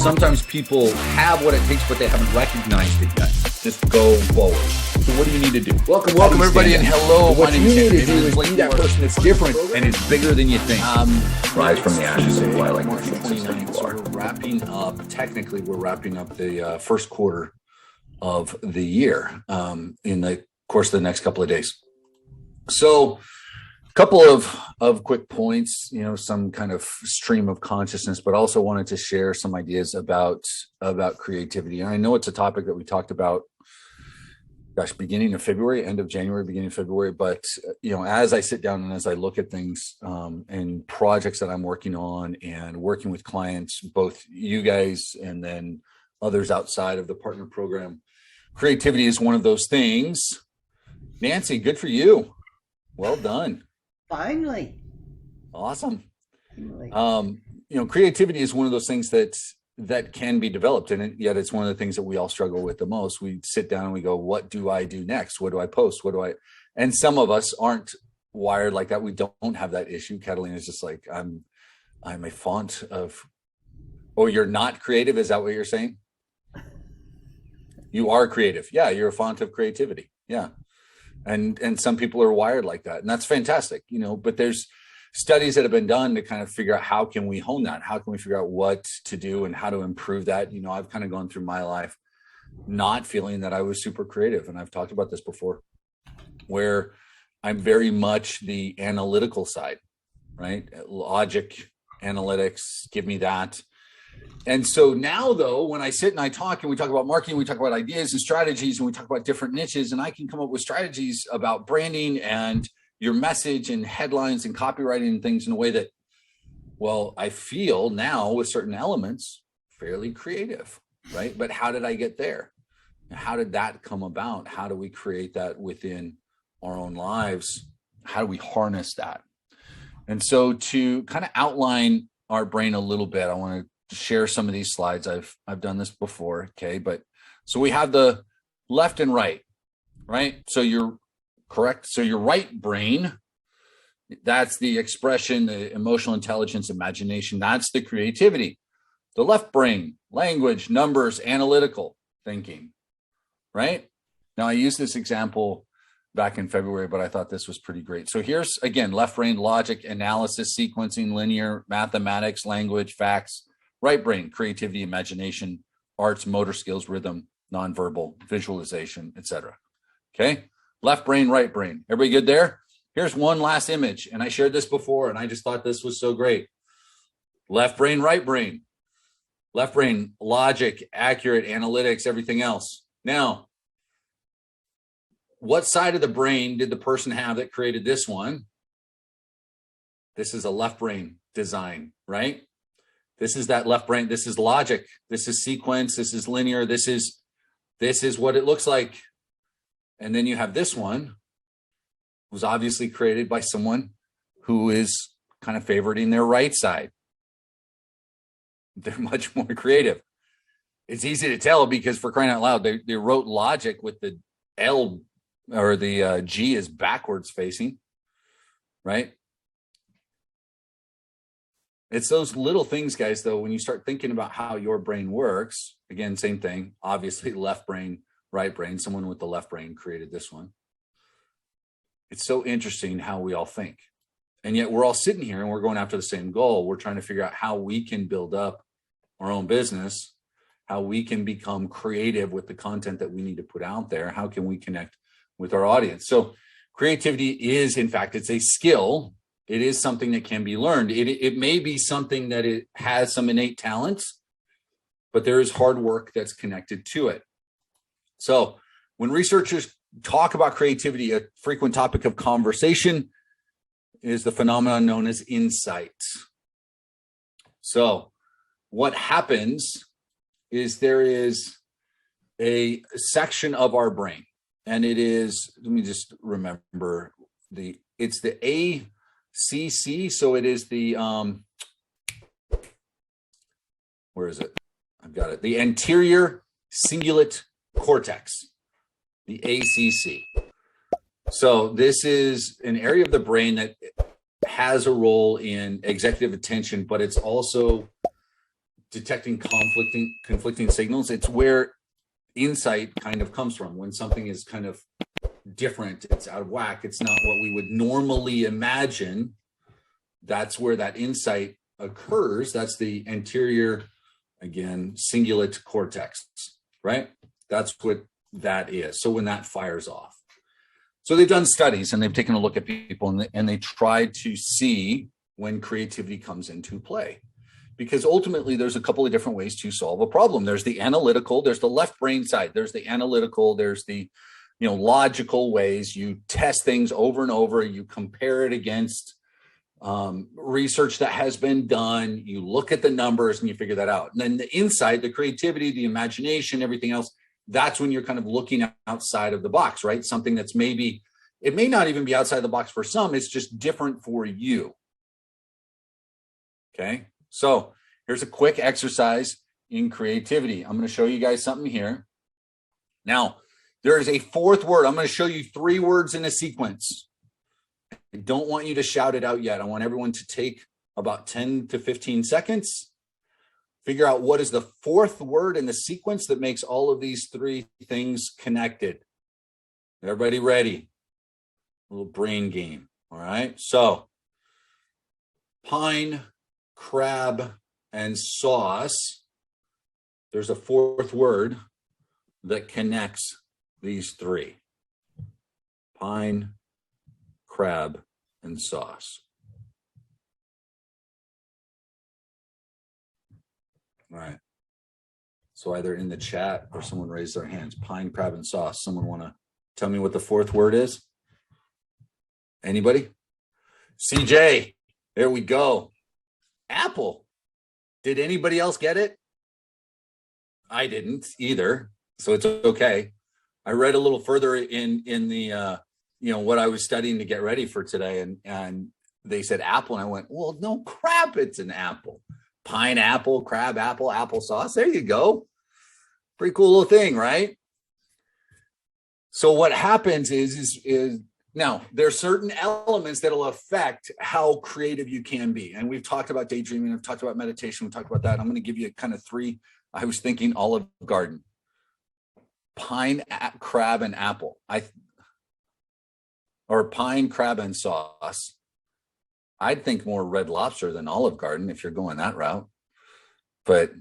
sometimes people have what it takes, but they haven't recognized it yet. Just go forward. So what do you need to do? Welcome everybody, and hello. What you need to do is Blake be that Moore. person that's different and is bigger than you think. Rise from the ashes and fly like March the phoenix. 29th. So we're wrapping up. Technically, we're wrapping up the first quarter of the year in the course of the next couple of days. So, a couple of quick points. Some kind of stream of consciousness, but also wanted to share some ideas about creativity. And I know it's a topic that we talked about. Beginning of February, end of January, beginning of February. But, as I sit down and as I look at things and projects that I'm working on and working with clients, both you guys and then others outside of the partner program, creativity is one of those things. Nancy, good for you. Well done. Finally. Awesome. Finally. Creativity is one of those things that can be developed, and yet it's one of the things that we all struggle with the most. We sit down and we go, what do I do next? What do I post? And some of us aren't wired like that. We don't have that issue. Catalina is just like, I'm a font of, you're not creative. Is that what you're saying? You are creative. Yeah. You're a font of creativity. Yeah. And some people are wired like that, and that's fantastic, but there's studies that have been done to kind of figure out how can we hone that? How can we figure out what to do and how to improve that? I've kind of gone through my life not feeling that I was super creative. And I've talked about this before, where I'm very much the analytical side, right? Logic, analytics, give me that. And so now, though, when I sit and I talk and we talk about marketing, we talk about ideas and strategies, and we talk about different niches, and I can come up with strategies about branding and your message and headlines and copywriting and things in a way that, I feel now with certain elements fairly creative, right? But how did I get there? How did that come about? How do we create that within our own lives? How do we harness that? And so to kind of outline our brain a little bit, I want to share some of these slides. I've done this before, okay? But so we have the left and right? So you're correct. So your right brain, that's the expression, the emotional intelligence, imagination. That's the creativity. The left brain, language, numbers, analytical thinking, right? Now, I used this example back in February, but I thought this was pretty great. So here's, again, left brain, logic, analysis, sequencing, linear, mathematics, language, facts. Right brain, creativity, imagination, arts, motor skills, rhythm, nonverbal, visualization, etc. Okay? Left brain, right brain. Everybody good there? Here's one last image. And I shared this before, and I just thought this was so great. Left brain, right brain. Left brain, logic, accurate, analytics, everything else. Now, what side of the brain did the person have that created this one? This is a left brain design, right? This is that left brain. This is logic. This is sequence. This is linear. This is what it looks like. And then you have this one, was obviously created by someone who is kind of favoriting their right side. They're much more creative. It's easy to tell because, for crying out loud, they wrote logic with the L or the G is backwards facing, right? It's those little things, guys, though, when you start thinking about how your brain works, again, same thing, obviously left brain, right brain, someone with the left brain created this one. It's so interesting how we all think. And yet we're all sitting here and we're going after the same goal. We're trying to figure out how we can build up our own business, how we can become creative with the content that we need to put out there. How can we connect with our audience? So creativity is, in fact, it's a skill. It is something that can be learned. It may be something that it has some innate talents, but there is hard work that's connected to it. So when researchers talk about creativity, a frequent topic of conversation is the phenomenon known as insight. So what happens is there is a section of our brain, and it is, let me just remember, it's the ACC. So it is the, where is it? I've got it. The anterior cingulate cortex, the ACC. So this is an area of the brain that has a role in executive attention, but it's also detecting conflicting signals. It's where insight kind of comes from. When something is kind of different, it's out of whack, it's not what we would normally imagine, that's where that insight occurs. That's the anterior, again, cingulate cortex, right? That's what that is. So when that fires off. So they've done studies and they've taken a look at people and they tried to see when creativity comes into play. Because ultimately there's a couple of different ways to solve a problem. There's the analytical, there's the left brain side, there's the analytical, there's the logical ways. You test things over and over, you compare it against research that has been done, you look at the numbers and you figure that out. And then the insight, the creativity, the imagination, everything else, that's when you're kind of looking outside of the box, right? Something that's maybe, it may not even be outside the box for some, it's just different for you. Okay, so here's a quick exercise in creativity. I'm going to show you guys something here. Now, there is a fourth word. I'm going to show you 3 words in a sequence. I don't want you to shout it out yet. I want everyone to take about 10 to 15 seconds. Figure out what is the 4th word in the sequence that makes all of these 3 things connected. Everybody ready? A little brain game. All right. So pine, crab, and sauce. There's a 4th word that connects these 3. Pine, crab, and sauce. All right. So either in the chat or someone raised their hands. Pine, crab, and sauce. Someone want to tell me what the 4th word is? Anybody? CJ, there we go. Apple. Did anybody else get it? I didn't either, so it's okay. I read a little further in the what I was studying to get ready for today, and they said apple, and I went, well, no crap, it's an apple. Pineapple, crab apple, applesauce. There you go. Pretty cool little thing, right? So what happens is now there's certain elements that'll affect how creative you can be. And we've talked about daydreaming, I've talked about meditation, we talked about that. I'm going to give you kind of 3. I was thinking Olive Garden, pine, crab, and apple. Or pine, crab, and sauce. I'd think more Red Lobster than Olive Garden if you're going that route. But,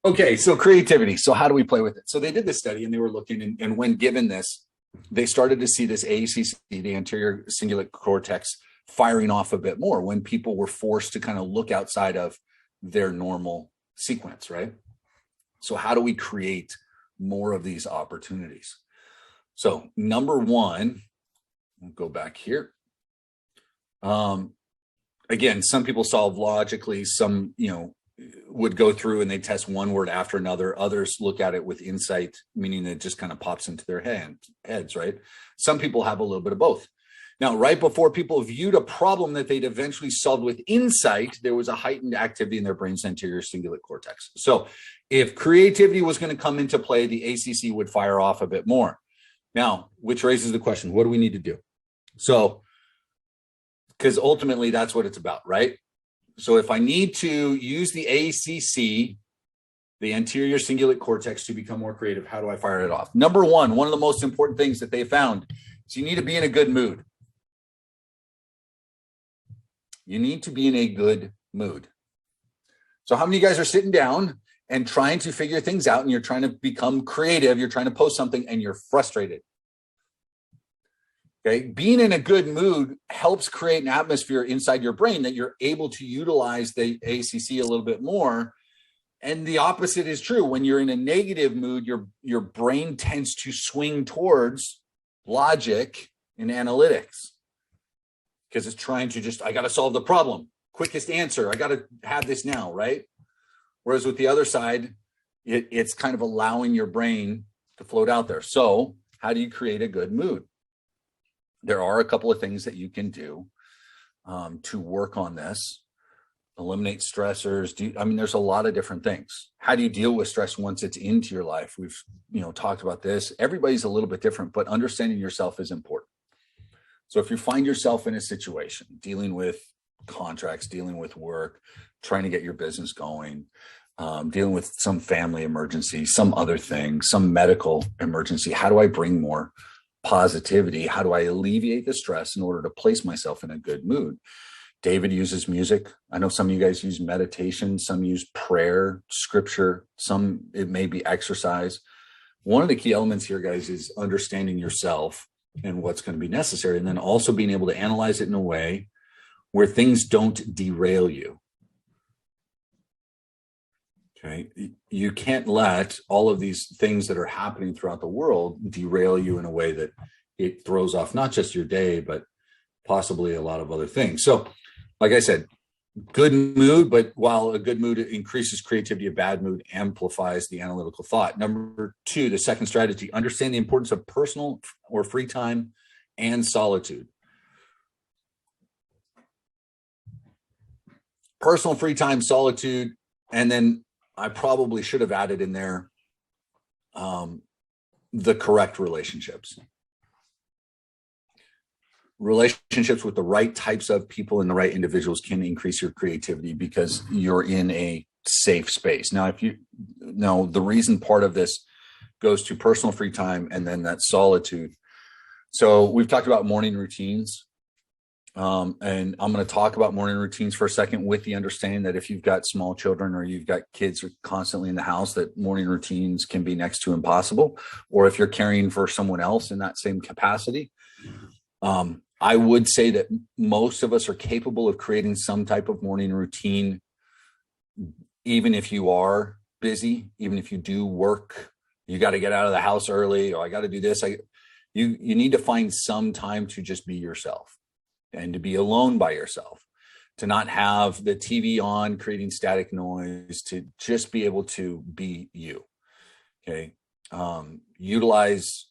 okay, so creativity. So how do we play with it? So they did this study and they were looking, and when given this, they started to see this ACC, the anterior cingulate cortex, firing off a bit more when people were forced to kind of look outside of their normal sequence, right? So how do we create more of these opportunities? So number 1, we'll go back here. Again, some people solve logically, some, would go through and they test one word after another. Others look at it with insight, meaning it just kind of pops into their heads, right? Some people have a little bit of both. Now, right before people viewed a problem that they'd eventually solved with insight, there was a heightened activity in their brain's anterior cingulate cortex. So if creativity was going to come into play, the ACC would fire off a bit more. Now, which raises the question, what do we need to do? So, because ultimately that's what it's about, right? So if I need to use the ACC, the anterior cingulate cortex, to become more creative, how do I fire it off? Number 1, one of the most important things that they found is you need to be in a good mood. You need to be in a good mood. So how many of you guys are sitting down and trying to figure things out and you're trying to become creative, you're trying to post something and you're frustrated? Okay, being in a good mood helps create an atmosphere inside your brain that you're able to utilize the ACC a little bit more. And the opposite is true. When you're in a negative mood, your brain tends to swing towards logic and analytics because it's trying to I got to solve the problem. Quickest answer. I got to have this now, right? Whereas with the other side, it's kind of allowing your brain to float out there. So how do you create a good mood? There are a couple of things that you can do to work on this. Eliminate stressors. There's a lot of different things. How do you deal with stress once it's into your life? We've, talked about this. Everybody's a little bit different, but understanding yourself is important. So if you find yourself in a situation dealing with contracts, dealing with work, trying to get your business going, dealing with some family emergency, some other thing, some medical emergency. How do I bring more positivity? How do I alleviate the stress in order to place myself in a good mood? David uses music. I know some of you guys use meditation, some use prayer, scripture, some it may be exercise. One of the key elements here, guys, is understanding yourself and what's going to be necessary, and then also being able to analyze it in a way where things don't derail you. Okay, you can't let all of these things that are happening throughout the world derail you in a way that it throws off not just your day, but possibly a lot of other things. So, like I said, good mood, but while a good mood increases creativity, a bad mood amplifies the analytical thought. Number 2, the second strategy, understand the importance of personal or free time and solitude. Personal free time, solitude, and then I probably should have added in there the correct relationships. Relationships with the right types of people and the right individuals can increase your creativity because you're in a safe space. Now, if you know, the reason part of this goes to personal free time and then that solitude. So we've talked about morning routines. And I'm going to talk about morning routines for a second with the understanding that if you've got small children or you've got kids who are constantly in the house, that morning routines can be next to impossible. Or if you're caring for someone else in that same capacity, I would say that most of us are capable of creating some type of morning routine, even if you are busy, even if you do work, you got to get out of the house early, or I got to do this. You need to find some time to just be yourself and to be alone by yourself, to not have the TV on creating static noise, to just be able to be you. Okay. Utilize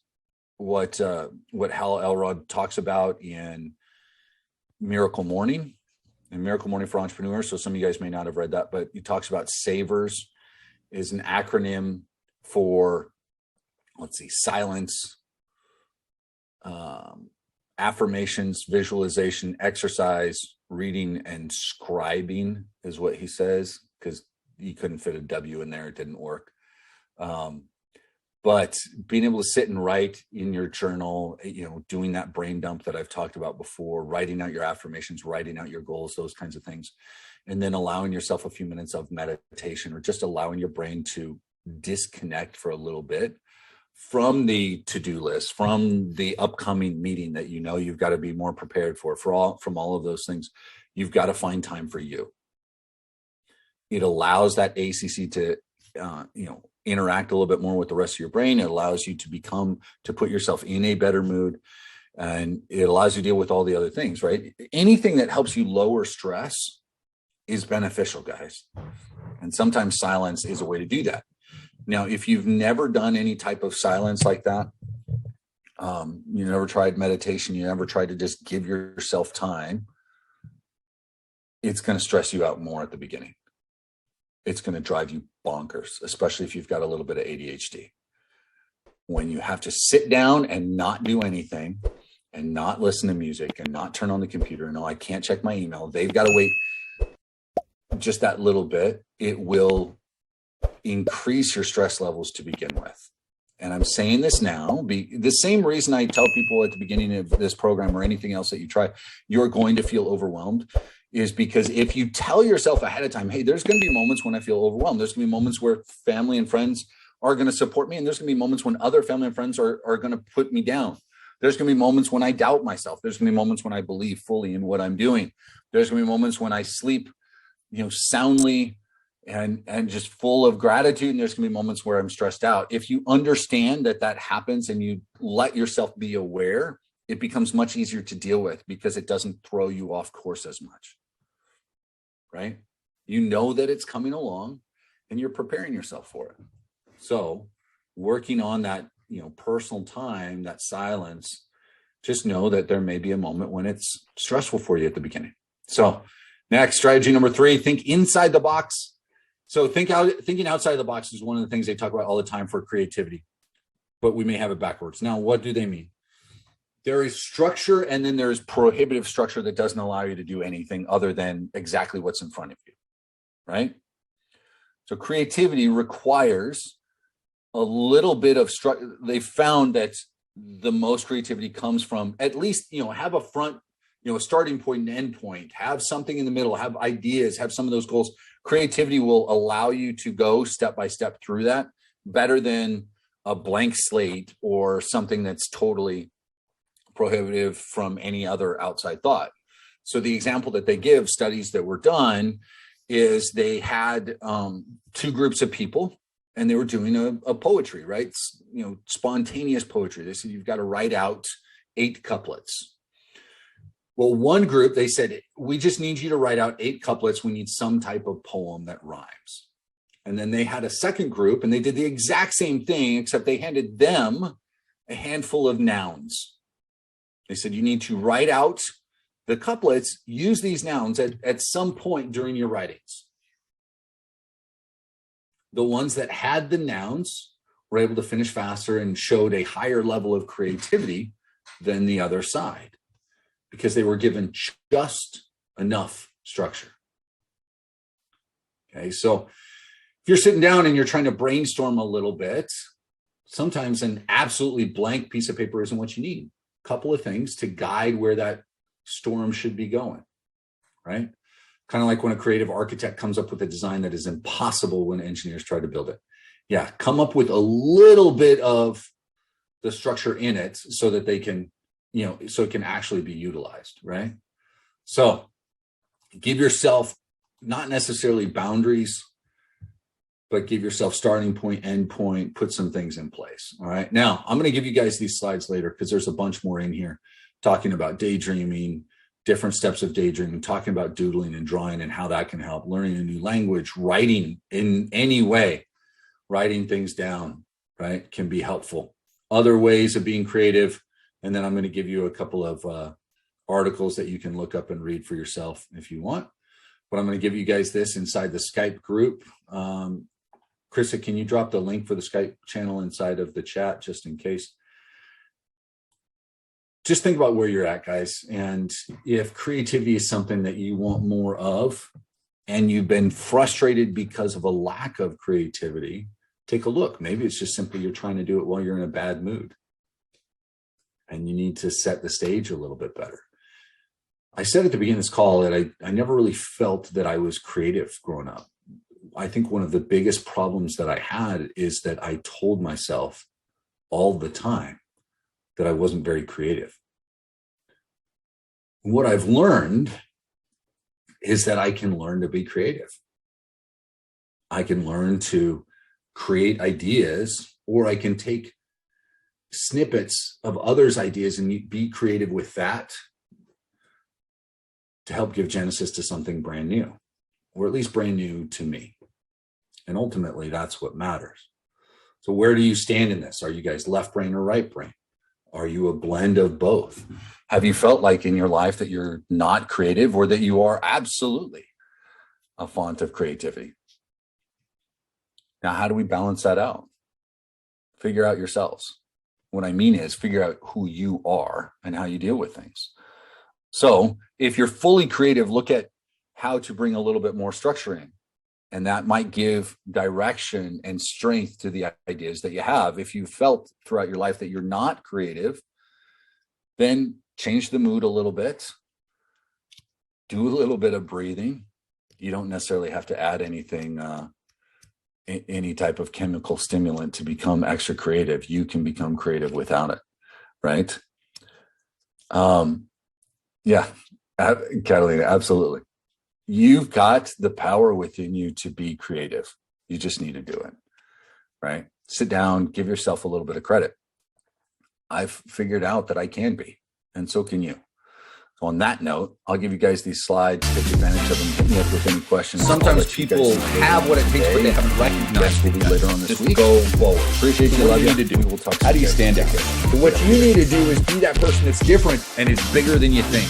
what Hal Elrod talks about in Miracle Morning and Miracle Morning for Entrepreneurs. So some of you guys may not have read that, but he talks about SAVERS is an acronym for, silence, affirmations, visualization, exercise, reading, and scribing is what he says, because he couldn't fit a W in there. It didn't work. But being able to sit and write in your journal, doing that brain dump that I've talked about before, writing out your affirmations, writing out your goals, those kinds of things, and then allowing yourself a few minutes of meditation, or just allowing your brain to disconnect for a little bit from the to-do list, from the upcoming meeting that you've got to be more prepared from all of those things. You've got to find time for you. It allows that ACC to interact a little bit more with the rest of your brain. It allows you to put yourself in a better mood, and it allows you to deal with all the other things, right? Anything that helps you lower stress is beneficial, guys. And sometimes silence is a way to do that. Now, if you've never done any type of silence like that, you never tried meditation, you never tried to just give yourself time, it's going to stress you out more at the beginning. It's going to drive you bonkers, especially if you've got a little bit of ADHD. When you have to sit down and not do anything and not listen to music and not turn on the computer, no, I can't check my email, they've got to wait just that little bit, it will increase your stress levels to begin with. And I'm saying this now, the same reason I tell people at the beginning of this program or anything else that you try, you're going to feel overwhelmed, is because if you tell yourself ahead of time, hey, there's going to be moments when I feel overwhelmed. There's going to be moments where family and friends are going to support me. And there's going to be moments when other family and friends are going to put me down. There's going to be moments when I doubt myself. There's going to be moments when I believe fully in what I'm doing. There's going to be moments when I sleep, soundly and just full of gratitude. And there's going to be moments where I'm stressed out. If you understand that happens and you let yourself be aware, it becomes much easier to deal with because it doesn't throw you off course as much. Right? You know that it's coming along and you're preparing yourself for it. So working on that, personal time, that silence, just know that there may be a moment when it's stressful for you at the beginning. So next, strategy number 3, think inside the box. So thinking outside the box is one of the things they talk about all the time for creativity, but we may have it backwards. Now, what do they mean? There is structure, and then there's prohibitive structure that doesn't allow you to do anything other than exactly what's in front of you, right? So creativity requires a little bit of structure. They found that the most creativity comes from at least, have a front, a starting point and end point, have something in the middle, have ideas, have some of those goals. Creativity will allow you to go step by step through that better than a blank slate or something that's totally prohibitive from any other outside thought. So the example that they give, studies that were done, is they had two groups of people, and they were doing a poetry, right? Spontaneous poetry. They said, you've got to write out 8 couplets. Well, one group, they said, we just need you to write out 8 couplets. We need some type of poem that rhymes. And then they had a second group, and they did the exact same thing, except they handed them a handful of nouns. They said, you need to write out the couplets, use these nouns at some point during your writings. The ones that had the nouns were able to finish faster and showed a higher level of creativity than the other side, because they were given just enough structure. Okay, so if you're sitting down and you're trying to brainstorm a little bit, sometimes an absolutely blank piece of paper isn't what you need. Couple of things to guide where that storm should be going, right? Kind of like when a creative architect comes up with a design that is impossible when engineers try to build it. Yeah, come up with a little bit of the structure in it so that they can, so it can actually be utilized, right? So give yourself not necessarily boundaries, but give yourself starting point, end point, put some things in place. All right. Now, I'm going to give you guys these slides later because there's a bunch more in here talking about daydreaming, different steps of daydreaming, talking about doodling and drawing and how that can help, learning a new language, writing in any way, writing things down, right, can be helpful. Other ways of being creative. And then I'm going to give you a couple of articles that you can look up and read for yourself if you want. But I'm going to give you guys this inside the Skype group. Krista, can you drop the link for the Skype channel inside of the chat just in case? Just think about where you're at, guys. And if creativity is something that you want more of, and you've been frustrated because of a lack of creativity, take a look. Maybe it's just simply you're trying to do it while you're in a bad mood. And you need to set the stage a little bit better. I said at the beginning of this call that I never really felt that I was creative growing up. I think one of the biggest problems that I had is that I told myself all the time that I wasn't very creative. What I've learned is that I can learn to be creative. I can learn to create ideas, or I can take snippets of others' ideas and be creative with that to help give genesis to something brand new, or at least brand new to me. And ultimately, that's what matters. So where do you stand in this? Are you guys left brain or right brain? Are you a blend of both? Have you felt like in your life that you're not creative, or that you are absolutely a font of creativity? Now, how do we balance that out? Figure out yourselves. What I mean is figure out who you are and how you deal with things. So if you're fully creative, look at how to bring a little bit more structure in. And that might give direction and strength to the ideas that you have. If you felt throughout your life that you're not creative, then change the mood a little bit. Do a little bit of breathing. You don't necessarily have to add anything, any type of chemical stimulant to become extra creative. You can become creative without it, right? Yeah, Catalina, absolutely. You've got the power within you to be creative. You just need to do it, right? Sit down, give yourself a little bit of credit. I've figured out that I can be, and so can you. So on that note, I'll give you guys these slides, take advantage of them, hit me up with any questions. Sometimes people have what it takes, but they haven't recognized we'll be later on this week. Go forward. Appreciate you. Love you. We will talk. How do you stand out? So what you need to do is be that person that's different and is bigger than you think.